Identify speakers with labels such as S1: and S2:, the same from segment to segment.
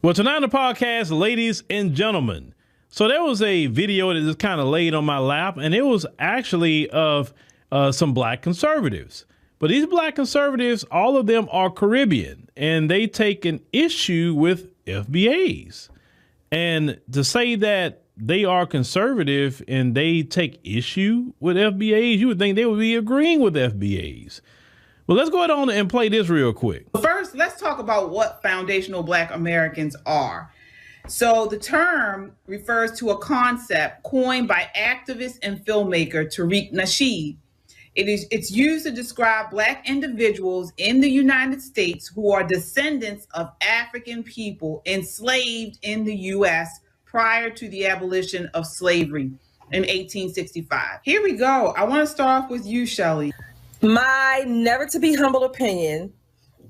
S1: Well, tonight on the podcast, ladies and gentlemen, so there was a video that just kind of laid on my lap, and it was actually of some black conservatives. But these black conservatives, all of them are Caribbean, and they take an issue with FBAs. And to say that they are conservative and they take issue with FBAs, you would think they would be agreeing with FBAs. Well, let's go ahead on and play this real quick.
S2: First, let's talk about what foundational Black Americans are. So the term refers to a concept coined by activist and filmmaker Tariq Nasheed. It's used to describe Black individuals in the United States who are descendants of African people enslaved in the U.S. prior to the abolition of slavery in 1865. Here we go. I want to start off with you, Shelley.
S3: My never to be humble opinion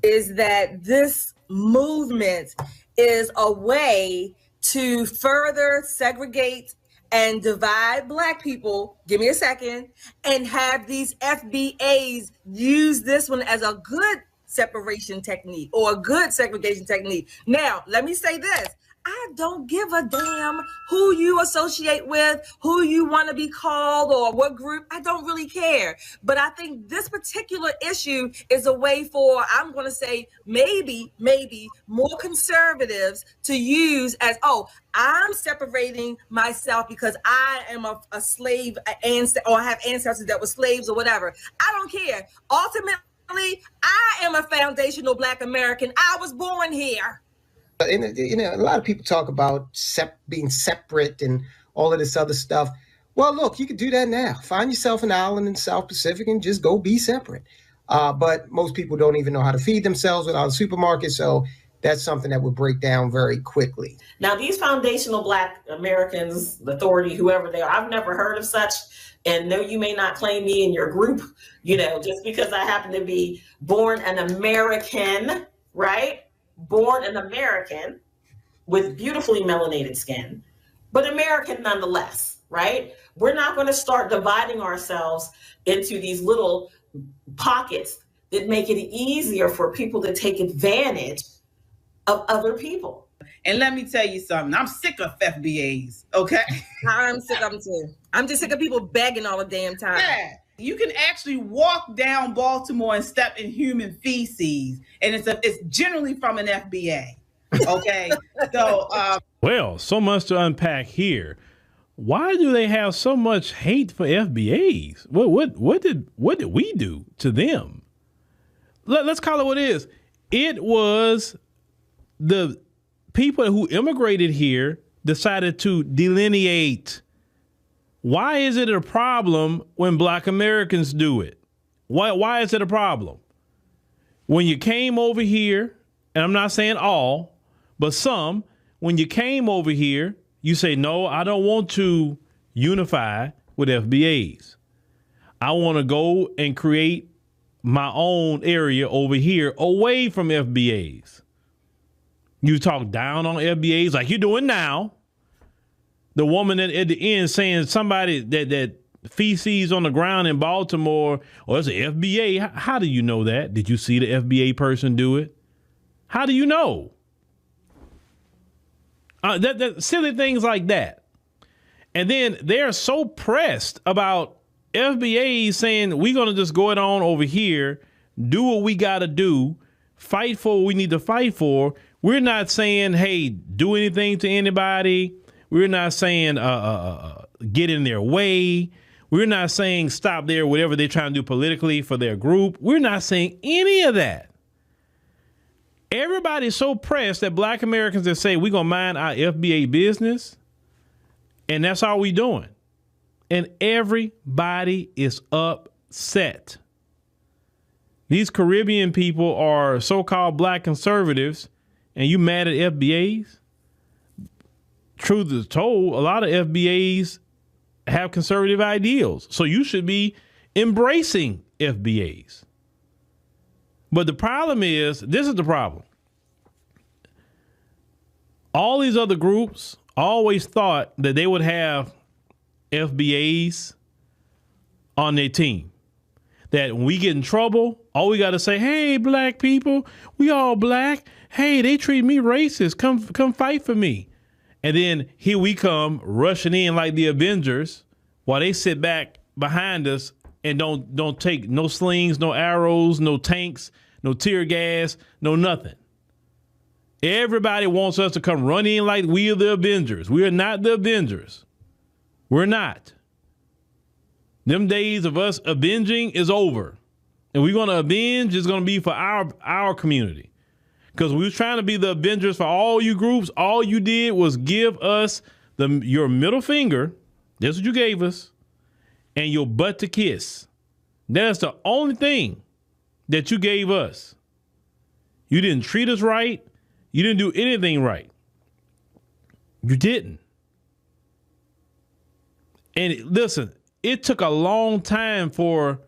S3: is that this movement is a way to further segregate and divide Black people, give me a second, and have these FBAs use this one as a good separation technique or a good segregation technique. Now, let me say this. I don't give a damn who you associate with, who you want to be called, or what group. I don't really care. But I think this particular issue is a way for, I'm going to say, maybe more conservatives to use as, oh, I'm separating myself because I am a slave or I have ancestors that were slaves or whatever. I don't care. Ultimately, I am a foundational Black American. I was born here.
S4: And, a lot of people talk about being separate and all of this other stuff. Well, look, you can do that now. Find yourself an island in the South Pacific and just go be separate. But most people don't even know how to feed themselves without a supermarket. So that's something that would break down very quickly.
S5: Now, these foundational Black Americans, the authority, whoever they are, I've never heard of such. And no, you may not claim me in your group, just because I happen to be born an American, right? Born an American with beautifully melanated skin, but American nonetheless, right? We're not going to start dividing ourselves into these little pockets that make it easier for people to take advantage of other people.
S2: And let me tell you something, I'm sick of FBAs, okay?
S3: I'm sick of them too. I'm just sick of people begging all the damn time.
S2: Yeah. You can actually walk down Baltimore and step in human feces, and it's generally from an FBA. Okay,
S1: well, so much to unpack here. Why do they have so much hate for FBAs? What did we do to them? Let's call it what it is. It was the people who immigrated here decided to delineate. Why is it a problem when Black Americans do it? Why is it a problem? When you came over here, and I'm not saying all, but some, when you came over here, you say, no, I don't want to unify with FBAs. I want to go and create my own area over here away from FBAs. You talk down on FBAs like you're doing now. The woman at the end saying somebody that feces on the ground in Baltimore, or it's an FBA. How do you know that? Did you see the FBA person do it? How do you know? That silly things like that. And then they're so pressed about FBA saying we're going to just go it on over here, do what we got to do, fight for what we need to fight for. We're not saying, hey, do anything to anybody. We're not saying get in their way. We're not saying stop there, whatever they're trying to do politically for their group. We're not saying any of that. Everybody's so pressed that Black Americans that say we're going to mind our FBA business, and that's all we doing. And everybody is upset. These Caribbean people are so-called Black conservatives, and you mad at FBAs? Truth is told, a lot of FBAs have conservative ideals. So you should be embracing FBAs. But the problem is, this is the problem. All these other groups always thought that they would have FBAs on their team. that when we get in trouble, all we got to say, hey, black people, we all black. Hey, they treat me racist. Come fight for me. And then here we come rushing in like the Avengers while they sit back behind us and don't take no slings, no arrows, no tanks, no tear gas, no nothing. Everybody wants us to come run in like we are the Avengers. We are not the Avengers. We're not. Them days of us avenging is over. And we're going to avenge is going to be for our community. Because we was trying to be the Avengers for all you groups. All you did was give us your middle finger. That's what you gave us. And your butt to kiss. That's the only thing that you gave us. You didn't treat us right. You didn't do anything right. You didn't. And listen, it took a long time for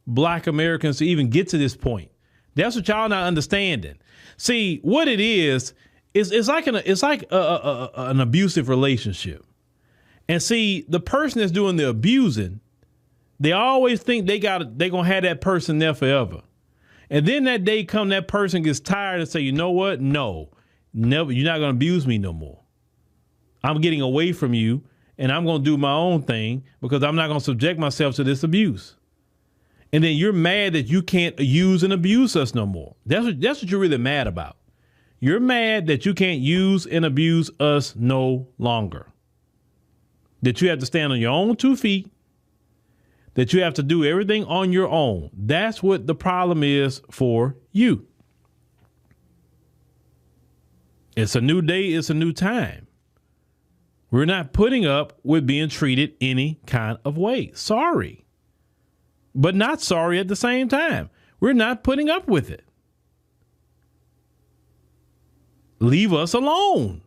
S1: black Americans to even get to this point. That's what y'all not understanding. See, what it is it's like an abusive relationship. And see, the person that's doing the abusing, they always think they gonna have that person there forever. And then that day come, that person gets tired and say, you know what? No, never. You're not gonna abuse me no more. I'm getting away from you. And I'm going to do my own thing because I'm not going to subject myself to this abuse. And then you're mad that you can't use and abuse us no more. That's what you're really mad about. You're mad that you can't use and abuse us no longer. That you have to stand on your own 2 feet. That you have to do everything on your own. That's what the problem is for you. It's a new day. It's a new time. We're not putting up with being treated any kind of way. Sorry. But not sorry at the same time. We're not putting up with it. Leave us alone.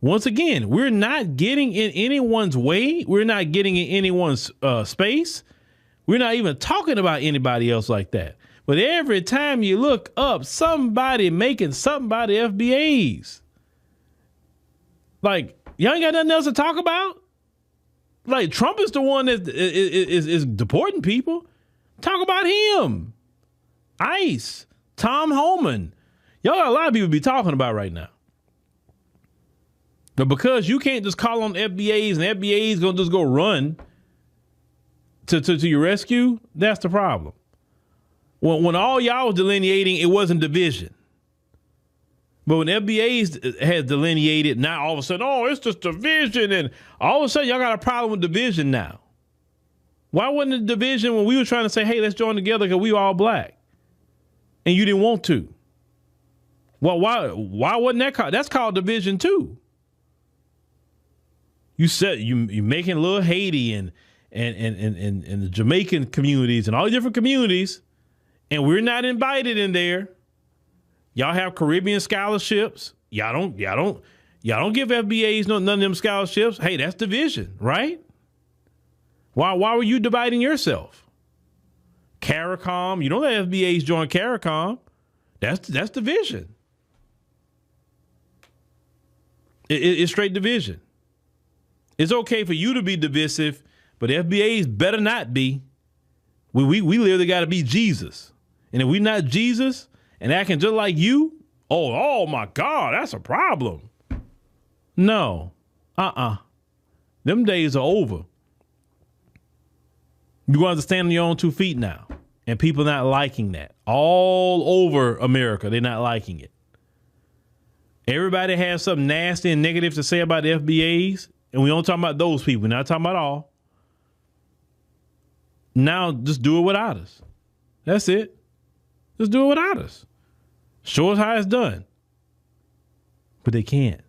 S1: Once again, we're not getting in anyone's way. We're not getting in anyone's space. We're not even talking about anybody else like that. But every time you look up, somebody making somebody FBAs. Like, y'all ain't got nothing else to talk about? Like, Trump is the one that is deporting people. Talk about him. ICE, Tom Homan. Y'all got a lot of people to be talking about right now. But because you can't just call on FBAs and FBAs gonna just go run to your rescue, that's the problem. When all y'all was delineating, it wasn't division. But when FBAs has delineated, now all of a sudden, oh, it's just division. And all of a sudden, y'all got a problem with division now. Why wasn't it division when we were trying to say, hey, let's join together because we all black? And you didn't want to. Well, why wasn't that called? That's called division too. You said you making little Haiti and the Jamaican communities and all the different communities, and we're not invited in there. Y'all have Caribbean scholarships. Y'all don't give FBAs none of them scholarships. Hey, that's division, right? Why were you dividing yourself? CARICOM, you don't let FBAs join CARICOM. That's division. It's straight division. It's okay for you to be divisive, but FBAs better not be. We literally got to be Jesus. And if we're not Jesus and acting just like you, oh my God, that's a problem. No. Them days are over. You're going to have to stand on your own 2 feet now. And people not liking that. All over America, they're not liking it. Everybody has something nasty and negative to say about the FBAs. And we don't talk about those people. We're not talking about all. Now just do it without us. That's it. Just do it without us. Show us how it's done. But they can't.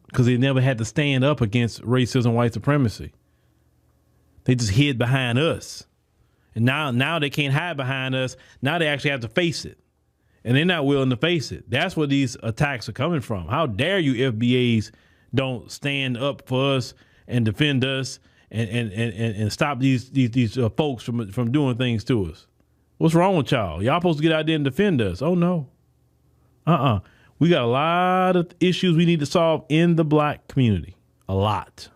S1: Because they never had to stand up against racism, white supremacy. They just hid behind us. And now they can't hide behind us. Now they actually have to face it. And they're not willing to face it. That's where these attacks are coming from. How dare you FBAs don't stand up for us and defend us and stop these folks from doing things to us. What's wrong with y'all? Y'all supposed to get out there and defend us. Oh, no. We got a lot of issues we need to solve in the black community. A lot.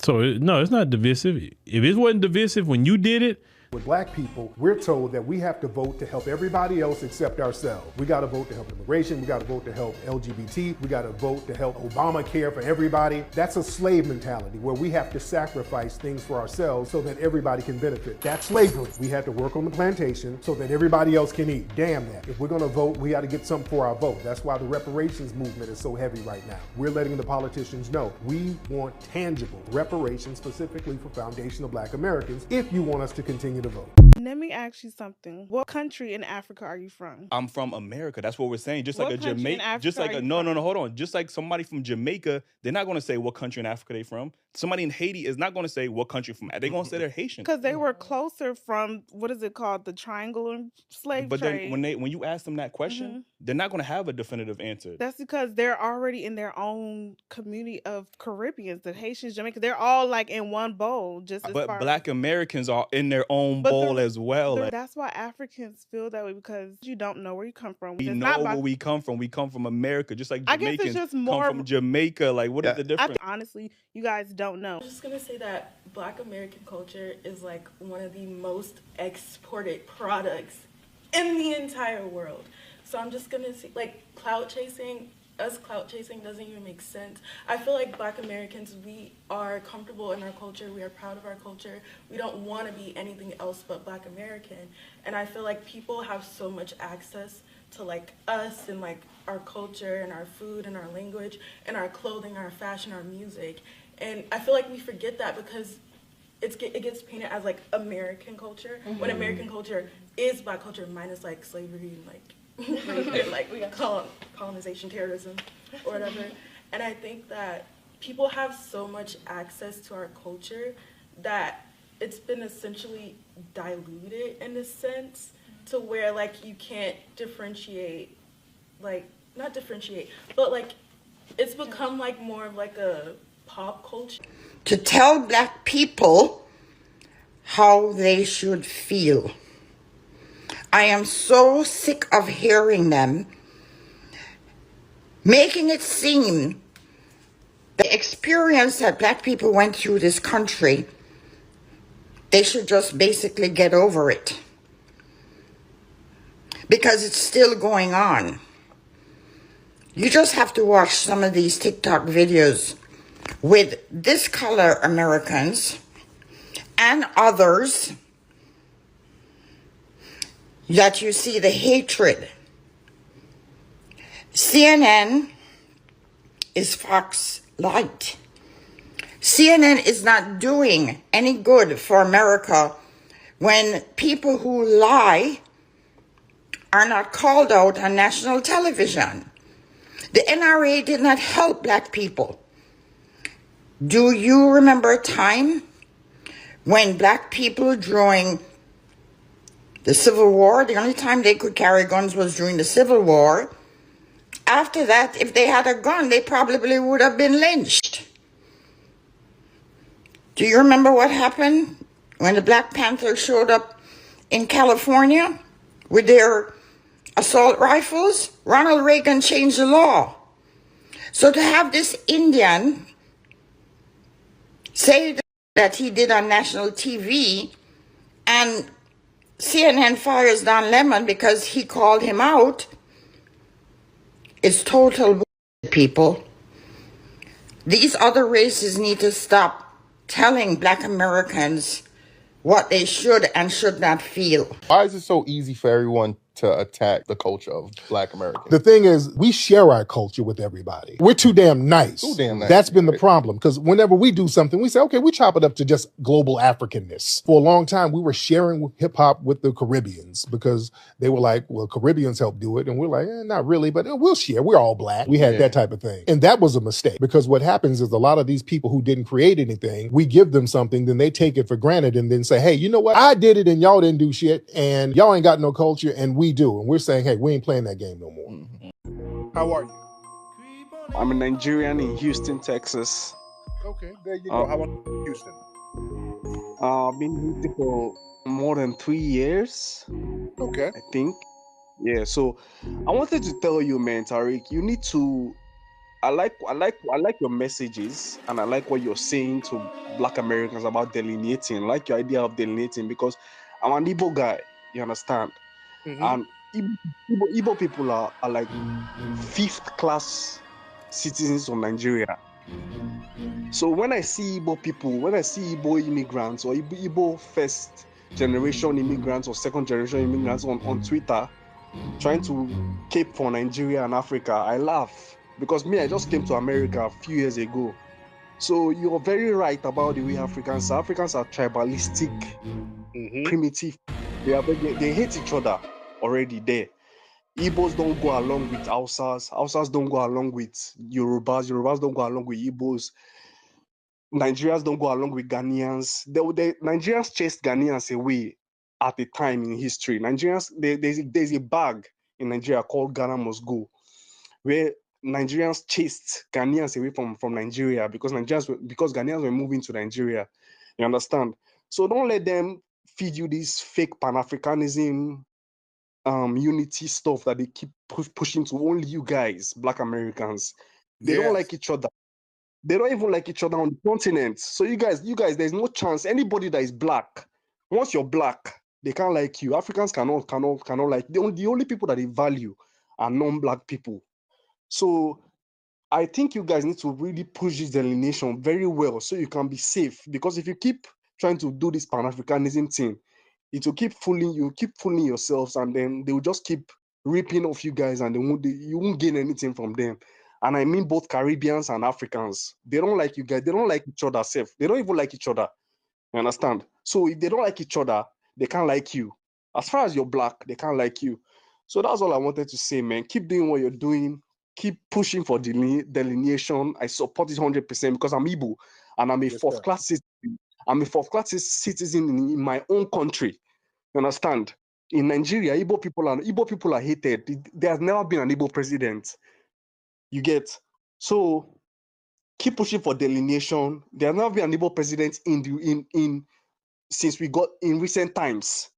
S1: So, no, it's not divisive. If it wasn't divisive when you did it,
S6: With black people, we're told that we have to vote to help everybody else except ourselves. We got to vote to help immigration. We got to vote to help LGBT. We got to vote to help Obamacare for everybody. That's a slave mentality where we have to sacrifice things for ourselves so that everybody can benefit. That's slavery. We have to work on the plantation so that everybody else can eat. Damn that. If we're going to vote, we got to get something for our vote. That's why the reparations movement is so heavy right now. We're letting the politicians know we want tangible reparations specifically for foundational black Americans if you want us to continue to vote.
S7: Let me ask you something. What country in Africa are you from?
S8: I'm from America. That's what we're saying. Just
S7: What
S8: like a
S7: country in
S8: Jamaica,
S7: Africa
S8: just like
S7: are
S8: a
S7: you
S8: no,
S7: from?
S8: hold on. Just like somebody from Jamaica, they're not going to say what country in Africa they from. Somebody in Haiti is not going to say what country from. They're going to say they're Haitian.
S7: Because they were closer from, what is it called, the triangular slave
S8: But
S7: trade.
S8: then when you ask them that question, they're not going to have a definitive answer.
S7: That's because they're already in their own community of Caribbeans, the Haitians, Jamaica. They're all like in one bowl. Just as
S8: But
S7: far
S8: black Americans are in their own
S7: But
S8: bowl
S7: they're-
S8: as well. Like,
S7: that's why Africans feel that way, because you don't know where you come from.
S8: we
S7: It's
S8: know
S7: not
S8: where
S7: about,
S8: we come from. We come from America, just like
S7: I guess it's
S8: Jamaicans
S7: just more
S8: come from Jamaica. Like, what is the difference?
S7: honestly, you guys don't know.
S9: I'm just gonna say that Black American culture is like one of the most exported products in the entire world. So I'm just gonna say, like, clout chasing doesn't even make sense. I feel like Black Americans, we are comfortable in our culture. We are proud of our culture. We don't want to be anything else but Black American. And I feel like people have so much access to like us and like our culture and our food and our language and our clothing, our fashion, our music. And I feel like we forget that because it gets painted as like American culture, when American culture is Black culture minus like slavery and like like we got colonization, terrorism, or whatever. And I think that people have so much access to our culture that it's been essentially diluted in a sense to where like you can't differentiate, like not differentiate, but like it's become like more of like a pop culture.
S10: To tell Black people how they should feel. I am so sick of hearing them making it seem the experience that Black people went through this country, they should just basically get over it. Because it's still going on. You just have to watch some of these TikTok videos with this color Americans and others that you see the hatred. CNN is Fox Light. CNN is not doing any good for America when people who lie are not called out on national television. The NRA did not help Black people. Do you remember a time when Black people during the Civil War, the only time they could carry guns was during the Civil War. After that, if they had a gun, they probably would have been lynched. Do you remember what happened when the Black Panthers showed up in California with their assault rifles? Ronald Reagan changed the law. So to have this Indian say that he did on national TV and CNN fires Don Lemon because he called him out, it's total bullshit, people. These other races need to stop telling Black Americans what they should and should not feel.
S11: Why is it so easy for everyone to attack the culture of Black Americans?
S6: The thing is, we share our culture with everybody. We're too damn nice.
S11: Too damn nice.
S6: That's been the problem, because whenever we do something, we say, okay, we chop it up to just global Africanness. For a long time, we were sharing hip hop with the Caribbeans because they were like, well, Caribbeans help do it. And we're like, not really, but we'll share. We're all Black. We had that type of thing. And that was a mistake, because what happens is a lot of these people who didn't create anything, we give them something, then they take it for granted and then say, hey, you know what? I did it and y'all didn't do shit, and y'all ain't got no culture and we do. And we're saying, hey, we ain't playing that game no more. How are you?
S12: I'm a Nigerian in Houston, Texas.
S6: Okay, there you go. How about Houston?
S12: I've been here for more than 3 years.
S6: Okay.
S12: I think. Yeah, so I wanted to tell you, man, Tariq, you need to I like your messages, and I like what you're saying to Black Americans about delineating. I like your idea of delineating, because I'm an Igbo guy. You understand? And Igbo people are like 5th class citizens of Nigeria. So when I see Igbo people, when I see Igbo immigrants or Igbo first generation immigrants or second generation immigrants on Twitter trying to cape for Nigeria and Africa, I laugh, because me, I just came to America a few years ago. So you're very right about the way Africans are tribalistic, primitive. They hate each other already there. Igbos don't go along with Hausas. Hausas don't go along with Yorubas. Yorubas don't go along with Igbos. Nigerians don't go along with Ghanaians. Nigerians chased Ghanaians away at a time in history. Nigerians, there's a bag in Nigeria called Ghana Must Go, where Nigerians chased Ghanaians away from Nigeria because Ghanaians were moving to Nigeria. You understand? So don't let them feed you this fake Pan-Africanism, unity stuff that they keep pushing to only you guys, Black Americans. They don't like each other. They don't even like each other on the continent. So you guys, there's no chance. Anybody that is Black, once you're Black, they can't like you. Africans cannot like. The only people that they value are non-Black people. So I think you guys need to really push this delineation very well so you can be safe. Because if you keep trying to do this Pan-Africanism thing, it will keep fooling yourselves, and then they will just keep ripping off you guys, and you won't gain anything from them. And I mean both Caribbeans and Africans. They don't like you guys. They don't like each other self. They don't even like each other. You understand? So if they don't like each other, they can't like you. As far as you're Black, they can't like you. So that's all I wanted to say, man. Keep doing what you're doing. Keep pushing for delineation. I support it 100% because I'm Igbo and I'm a fourth-class citizen. I'm a fourth-class citizen in my own country. You understand? In Nigeria, Igbo people are hated. There has never been an Igbo president. You get? So keep pushing for delineation. There has never been an Igbo president since we got in recent times.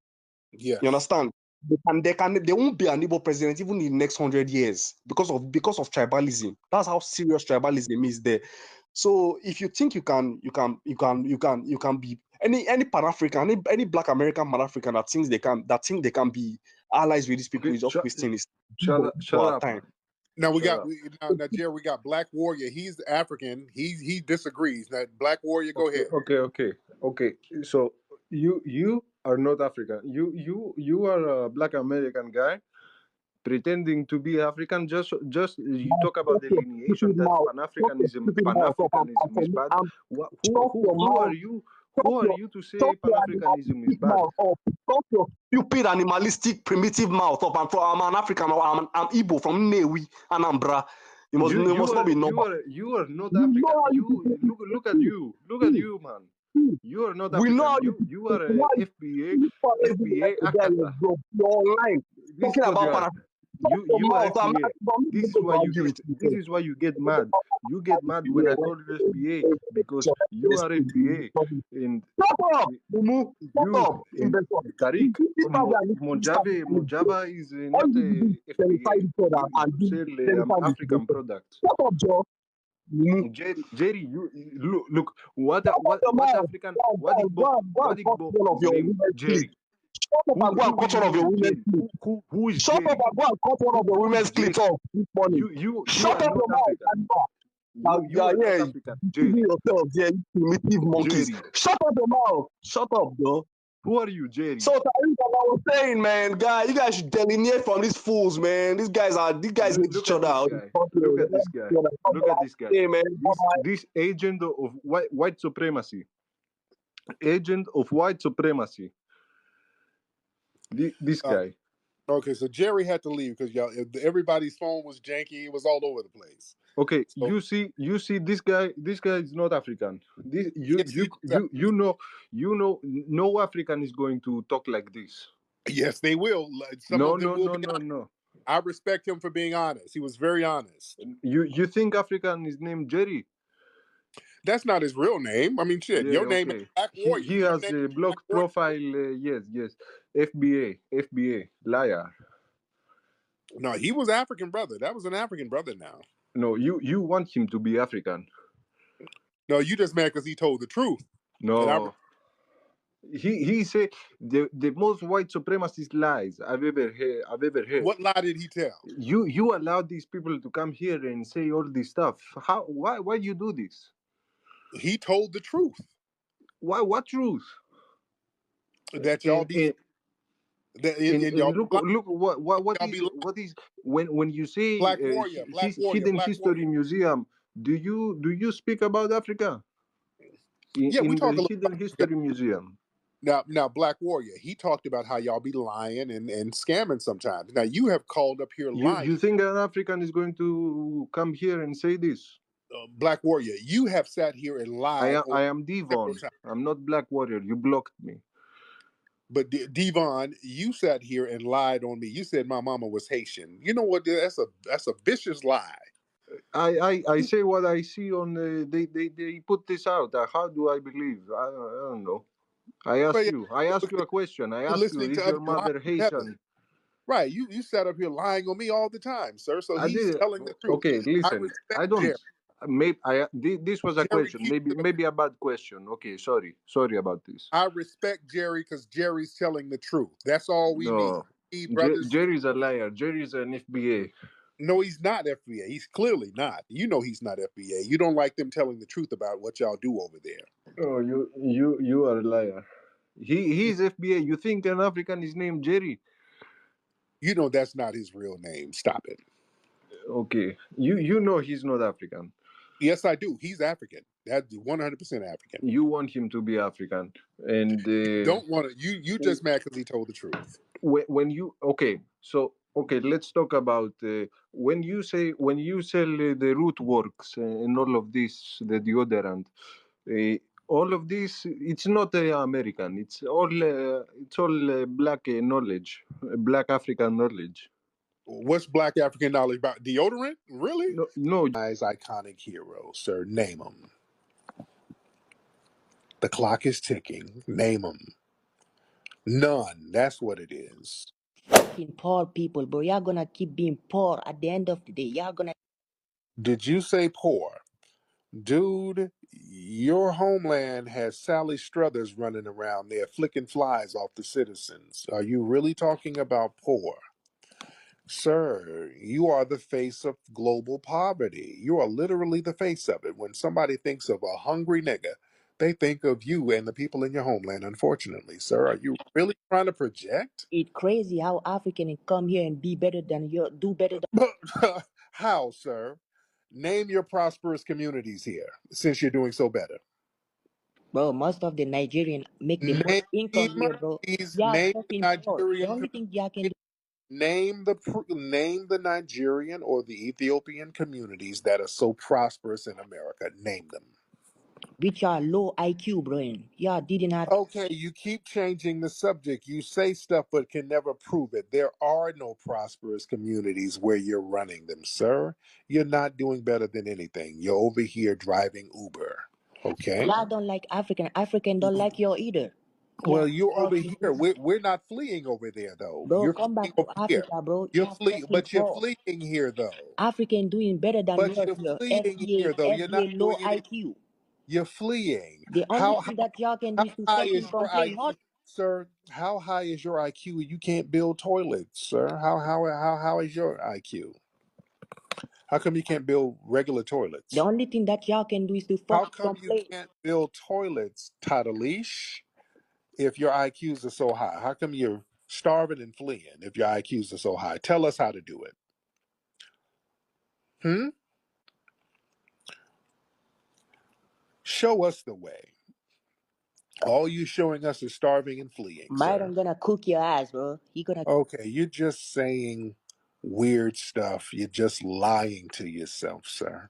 S6: Yeah.
S12: You understand? There won't be an Igbo president even in the next 100 years because of tribalism. That's how serious tribalism is there. So if you think you can be any Pan-African, any Black American Pan-African that think they can be allies with these people is just wasting his time.
S6: Now now Jerry, we got Black Warrior. He's African. He disagrees. Now Black Warrior, go ahead.
S13: Okay. So you are not African. You are a Black American guy pretending to be African. Just you talk about delineation that Pan-Africanism is bad. Who are you? Who are you to say Pan-Africanism is bad?
S12: Stop your stupid, animalistic, primitive mouth up. I'm an African. I'm Igbo from Nnewi, Anambra. You must not be normal.
S13: You are not African. Look at you. Look at you, man. You are not African. You are a FBA actor.
S12: You're online. Talking about
S13: you are FBA. This is why you get mad. You get mad when I call you FBA because you are FBA. And Tariq Mojava is not a FBA. You sell African product. Jerry, you look. What African? What Igbo name? Jerry.
S12: Shut up and go and cut one of your women's clips.
S13: Who is
S12: Shut up and go and cut one of your women's clips off this morning. Shut up your mouth. You are yourself, yeah, you primitive monkeys.
S13: Jerry.
S12: Shut up your mouth. Shut up, bro.
S13: Who are you, Jerry?
S12: So Tariq, as I was saying, man, you guys should delineate from these fools, man. These guys hate each other out.
S13: Look at this guy. Look at this guy.
S12: Hey, man.
S13: This agent of white supremacy. Agent of white supremacy. This guy.
S6: Okay, so Jerry had to leave because everybody's phone was janky. It was all over the place.
S13: Okay, so, you see this guy is not African. You know no African is going to talk like this.
S6: Yes, they will.
S13: No.
S6: I respect him for being honest. He was very honest.
S13: You think African is named Jerry?
S6: That's not his real name. I mean, shit. Your name is Black Warrior.
S13: He has a blog profile. Yes. FBA, liar.
S6: No, he was African brother. That was an African brother now.
S13: No, you want him to be African.
S6: No, you just mad because he told the truth.
S13: No. He said the most white supremacist lies I've ever heard.
S14: What lie did he tell?
S13: You allowed these people to come here and say all this stuff. Why you do this?
S14: He told the truth.
S13: Why? What truth?
S14: That y'all be
S13: look what is when you say
S14: Black Warrior,
S13: Hidden History Museum, do you speak about Africa
S14: we talk
S13: the
S14: a little
S13: Hidden History Museum?
S14: Now, Black Warrior, he talked about how y'all be lying and scamming sometimes. Now, you have called up here lying.
S13: You think an African is going to come here and say this?
S14: Black Warrior, you have sat here and lied.
S13: I am Devon. I'm not Black Warrior. You blocked me.
S14: But Devon, you sat here and lied on me. You said my mama was Haitian. You know what? That's a vicious lie.
S13: I say what I see on they put this out. How do I believe? I don't know. I ask you a question. I ask you, is your mother Haitian?
S14: Right. You sat up here lying on me all the time, sir. So he's telling the truth.
S13: Okay, listen. I don't. This was a question. Maybe a bad question. Okay, sorry about this.
S14: I respect Jerry because Jerry's telling the truth. That's all we need.
S13: Jerry's a liar. Jerry's an FBA.
S14: No, he's not FBA. He's clearly not. You know he's not FBA. You don't like them telling the truth about what y'all do over there.
S13: Oh, you are a liar. He's FBA. You think an African is named Jerry?
S14: You know that's not his real name. Stop it.
S13: Okay. You know he's not African.
S14: Yes, I do. He's African. That's 100% African.
S13: You want him to be African, and
S14: don't want to. You just mad because he told the truth.
S13: When you let's talk about when you sell the root works and all of this, the deodorant, all of this. It's not American. It's all black knowledge, black African knowledge.
S14: What's black African knowledge about deodorant? Really?
S13: No.
S14: Guy's iconic hero, sir. Name him. The clock is ticking. Name them. None. That's what it is.
S15: Poor people, bro. Y'all gonna keep being poor at the end of the day. Y'all gonna.
S14: Did you say poor? Dude, your homeland has Sally Struthers running around there flicking flies off the citizens. Are you really talking about poor? Sir, you are the face of global poverty. You are literally the face of it. When somebody thinks of a hungry nigga, they think of you and the people in your homeland, unfortunately. Sir, are you really trying to project?
S15: It's crazy how African come here and be better than you, do better than.
S14: How, sir? Name your prosperous communities here, since you're doing so better.
S15: Bro, most of the Nigerian make the most income here, bro. Yeah, fucking poor. The only thing y'all can do.
S14: Name the Nigerian or the Ethiopian communities that are so prosperous in America. Name them.
S15: Which are low IQ, bro. Yeah, didn't have.
S14: Okay, you keep changing the subject. You say stuff but can never prove it. There are no prosperous communities where you're running them, sir. You're not doing better than anything. You're over here driving Uber. Okay?
S15: Y'all don't like African. African don't like you either.
S14: Well, you're over here. We're not fleeing over there, though.
S15: Bro,
S14: you're
S15: come back to Africa, bro.
S14: You're fleeing here, though.
S15: African doing better than
S14: but
S15: yours.
S14: You're fleeing here, though. You're not
S15: low
S14: doing
S15: IQ.
S14: You're fleeing.
S15: The only thing that y'all can do is to fucking complain.
S14: Sir, how high is your IQ? You can't build toilets, sir. How is your IQ? How come you can't build regular toilets?
S15: The only thing that y'all can do is to fucking complain.
S14: How come you can't build toilets, Tadalish, if your IQs are so high? How come you're starving and fleeing if your IQs are so high? Tell us how to do it. Show us the way. All you showing us is starving and fleeing.
S15: Byron gonna cook your ass, bro.
S14: Okay, you're just saying weird stuff. You're just lying to yourself, sir.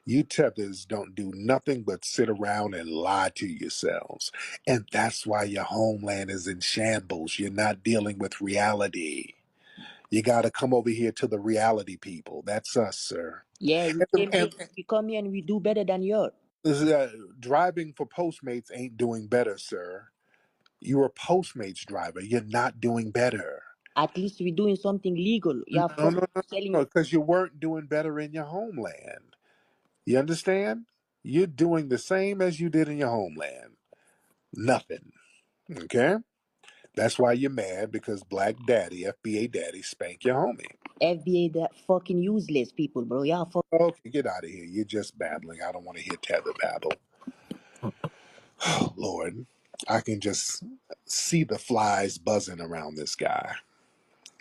S14: You tethers don't do nothing but sit around and lie to yourselves. And that's why your homeland is in shambles. You're not dealing with reality. You got to come over here to the reality people. That's us, sir.
S15: Yeah, we come here and we do better than yours.
S14: Driving for Postmates ain't doing better, sir. You're a Postmates driver. You're not doing better.
S15: At least we're doing something legal. Yeah,
S14: no, because you weren't doing better in your homeland. You understand? You're doing the same as you did in your homeland. Nothing. Okay? That's why you're mad, because Black Daddy, FBA Daddy, spank your homie.
S15: FBA, that fucking useless people, bro. Y'all fuck.
S14: Okay, get out of here. You're just babbling. I don't want to hear tether babble. Oh, Lord, I can just see the flies buzzing around this guy.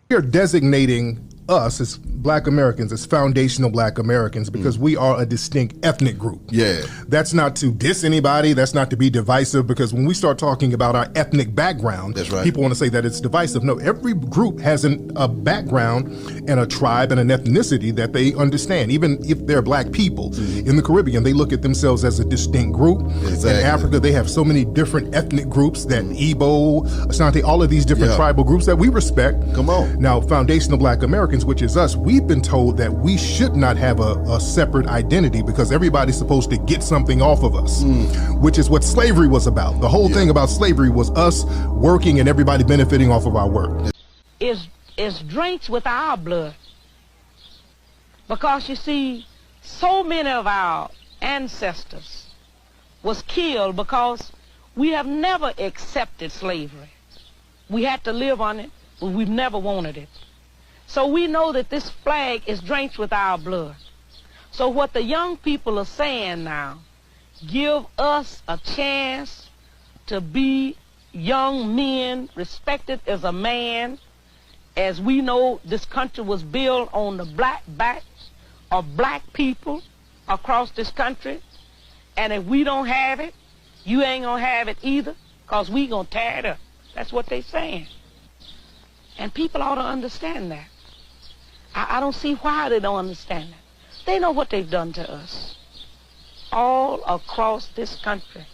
S6: We are designating us as Black Americans as foundational Black Americans because we are a distinct ethnic group.
S16: Yeah.
S6: That's not to diss anybody. That's not to be divisive, because when we start talking about our ethnic background,
S16: That's right.
S6: people want to say that it's divisive. No, every group has a background and a tribe and an ethnicity that they understand. Even if they're Black people in the Caribbean, they look at themselves as a distinct group.
S16: Exactly.
S6: In Africa, they have so many different ethnic groups that Igbo, Asante, all of these different tribal groups that we respect.
S16: Come on.
S6: Now, foundational Black Americans, which is us, we've been told that we should not have a separate identity because everybody's supposed to get something off of us, which is what slavery was about. The whole thing about slavery was us working and everybody benefiting off of our work.
S17: Is drenched with our blood. Because you see, so many of our ancestors was killed because we have never accepted slavery. We had to live on it, but we've never wanted it. So we know that this flag is drenched with our blood. So what the young people are saying now, give us a chance to be young men, respected as a man, as we know this country was built on the black backs of Black people across this country. And if we don't have it, you ain't gonna have it either, because we gonna tear it up. That's what they saying. And people ought to understand that. I don't see why they don't understand that. They know what they've done to us. All across this country,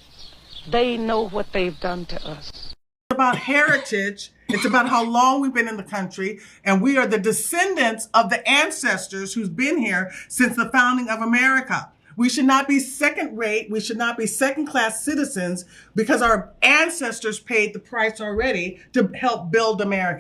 S17: they know what they've done to us.
S18: About heritage. It's about how long we've been in the country, and we are the descendants of the ancestors who's been here since the founding of America. We should not be second rate. We should not be second class citizens because our ancestors paid the price already to help build America.